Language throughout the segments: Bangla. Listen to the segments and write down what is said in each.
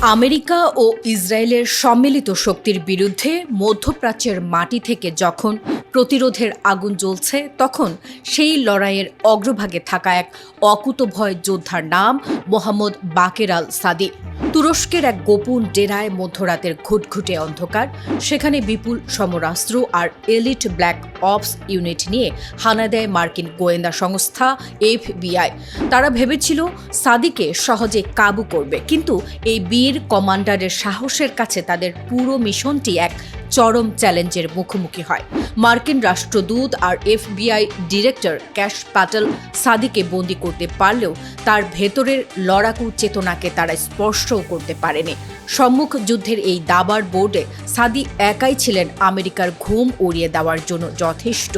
আমেরিকা ও ইসরায়েলের সম্মিলিত শক্তির বিরুদ্ধে মধ্যপ্রাচ্যের মাটি থেকে যখন প্রতিরোধের আগুন জ্বলছে তখন সেই লড়াইয়ের অগ্রভাগে থাকা এক অকুতভয় যোদ্ধার নাম মোহাম্মদ বাকের আল সাদি। তুরস্কের এক গোপন ডেরায় মধ্যরাতের ঘুটঘুটে অন্ধকার, সেখানে বিপুল সমরাস্ত্র আর এলিট ব্ল্যাক অপস ইউনিট নিয়ে হানা দেয় মার্কিন গোয়েন্দা সংস্থা FBI। তারা ভেবেছিল সাদিকে সহজে কাবু করবে, কিন্তু এই বীর কমান্ডারের সাহসের কাছে তাদের পুরো মিশনটি এক চরম চ্যালেঞ্জের মুখোমুখি হয়। মার্কিন রাষ্ট্রদূত আর FBI ডিরেক্টর ক্যাশ প্যাটেল সাদিকে বন্দী করতে পারলেও তার ভেতরের লড়াকু চেতনাকে তারা স্পর্শও করতে পারেনি। সম্মুখ যুদ্ধের এই দাবার বোর্ডে সাদি একাই ছিলেন আমেরিকার ঘুম উড়িয়ে দেওয়ার জন্য যথেষ্ট।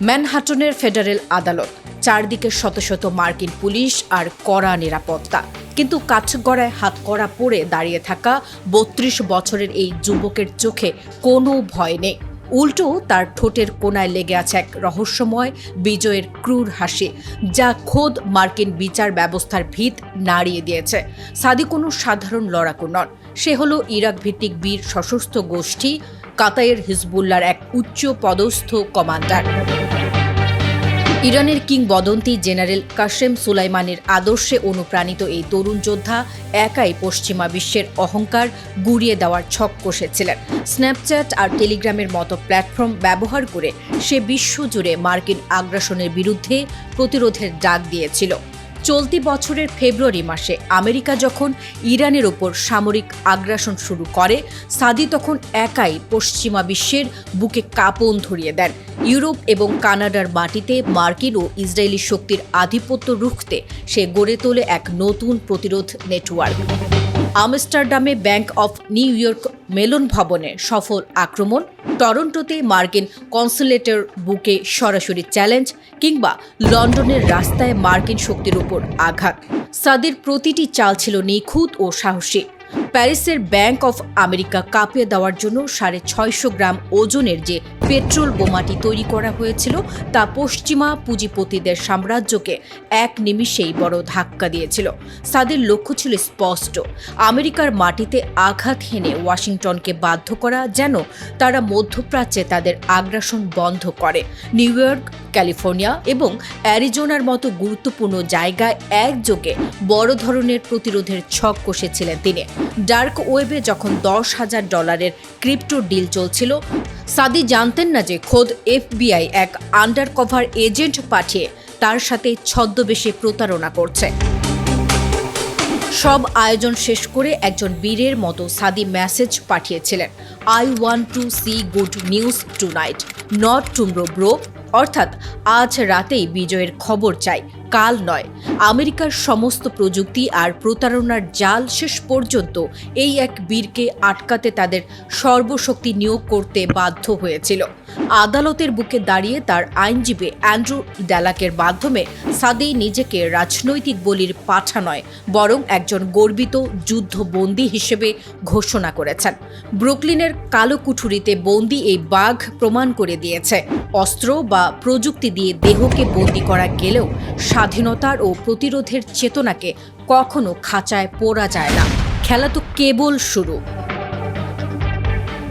ম্যানহাটনের ফেডারেল আদালত, চারদিকে শত শত মার্কিন পুলিশ আর কড়া নিরাপত্তা, কিন্তু কাঠগড়ায় হাতকড়া পরে দাঁড়িয়ে থাকা 32 বছরের এই যুবকের চোখে কোনো ভয় নেই। উল্টো তার ঠোঁটের কোনায় লেগে আছে এক রহস্যময় বিজয়ের ক্রূর হাসি, যা খোদ মার্কিন বিচার ব্যবস্থার ভিত নাড়িয়ে দিয়েছে। সাদি কোনো সাধারণ লড়াকু নন, সে হলো ইরাক ভিত্তিক বীর সশস্ত্র গোষ্ঠী কাতায়ের হিজবুল্লাহর এক উচ্চ পদস্থ কমান্ডার। ইরানের কিংবদন্তি জেনারেল কাশেম সুলাইমানির আদর্শে অনুপ্রাণিত এই তরুণ যোদ্ধা একাই পশ্চিমা বিশ্বের অহংকার গুড়িয়ে দেওয়ার ছক কষেছিলেন। স্ন্যাপচ্যাট আর টেলিগ্রামের মতো প্ল্যাটফর্ম ব্যবহার করে সে বিশ্বজুড়ে মার্কিন আগ্রাসনের বিরুদ্ধে প্রতিরোধের ডাক দিয়েছিল। চলতি বছরের ফেব্রুয়ারি মাসে আমেরিকা যখন ইরানের ওপর সামরিক আগ্রাসন শুরু করে, সাদি তখন একাই পশ্চিমা বিশ্বের বুকে কাঁপন ধরিয়ে দেন। ইউরোপ এবং কানাডার মাটিতে মার্কিন ও ইসরায়েলি শক্তির আধিপত্য রুখতে সে গড়ে তোলে এক নতুন প্রতিরোধ নেটওয়ার্ক। আমস্টারডামে bank of New York Mellon ভবনে সফল আক্রমণ, টরন্টোতে মার্কিন কনসুলেটের বুকে সরাসরি চ্যালেঞ্জ, কিংবা লন্ডনের রাস্তায় মার্কিন শক্তির উপর আঘাত, সাদির প্রতিটি চাল ছিল নিখুঁত ও সাহসী। প্যারিসের ব্যাংক অফ আমেরিকা কাঁপিয়ে দেওয়ার জন্য 650 গ্রাম ওজনের যে পেট্রোল বোমাটি তৈরি করা হয়েছিল তা পশ্চিমা পুঁজিপতিদের সাম্রাজ্যকে এক নিমিষেই বড় ধাক্কা দিয়েছিল। সাদির লক্ষ্য ছিল স্পষ্ট, আমেরিকার মাটিতে আঘাত হেনে ওয়াশিংটনকে বাধ্য করা যেন তারা মধ্যপ্রাচ্যে তাদের আগ্রাসন বন্ধ করে। নিউ ইয়র্ক, ক্যালিফোর্নিয়া এবং অ্যারিজোনার মতো গুরুত্বপূর্ণ জায়গায় একযোগে বড় ধরনের প্রতিরোধের ছক কষেছিলেন তিনি। ডার্ক ওয়েবে যখন $10,000 ক্রিপ্টো ডিল চলছিল, সাদি জানতেন না যে খোদ FBI এক আন্ডারকভার এজেন্ট পাঠিয়ে তার সাথে ছদ্মবেশে প্রতারণা করছে। সব আয়োজন শেষ করে একজন বীরের মতো সাদি মেসেজ পাঠিয়েছিলেন, I want to see good news tonight, not tomorrow bro। অর্থাৎ আজ রাতেই বিজয়ের খবর চাই, কাল নয়। আমেরিকার সমস্ত প্রযুক্তি আর প্রতারণার জাল শেষ পর্যন্ত এই এক বীরকে আটকাতে তাদের সর্বশক্তি নিয়োগ করতে বাধ্য হয়েছিল। আদালতের বুকে দাঁড়িয়ে তার আইনজীবী অ্যান্ড্রু ড্যালাকের মাধ্যমে সাদি নিজেকে রাজনৈতিক বলির পাঠা নয়, বরং একজন গর্বিত যুদ্ধবন্দী হিসেবে ঘোষণা করেছেন। ব্রুকলিনের কালো কুঠুরিতে বন্দী এই বাঘ প্রমাণ করে দিয়েছে, অস্ত্র বা প্রযুক্তি দিয়ে দেহকে বন্দী করা গেলেও স্বাধীনতার ও প্রতিরোধের চেতনাকে কখনো খাঁচায় পোড়া যায় না। খেলা তো কেবল শুরু।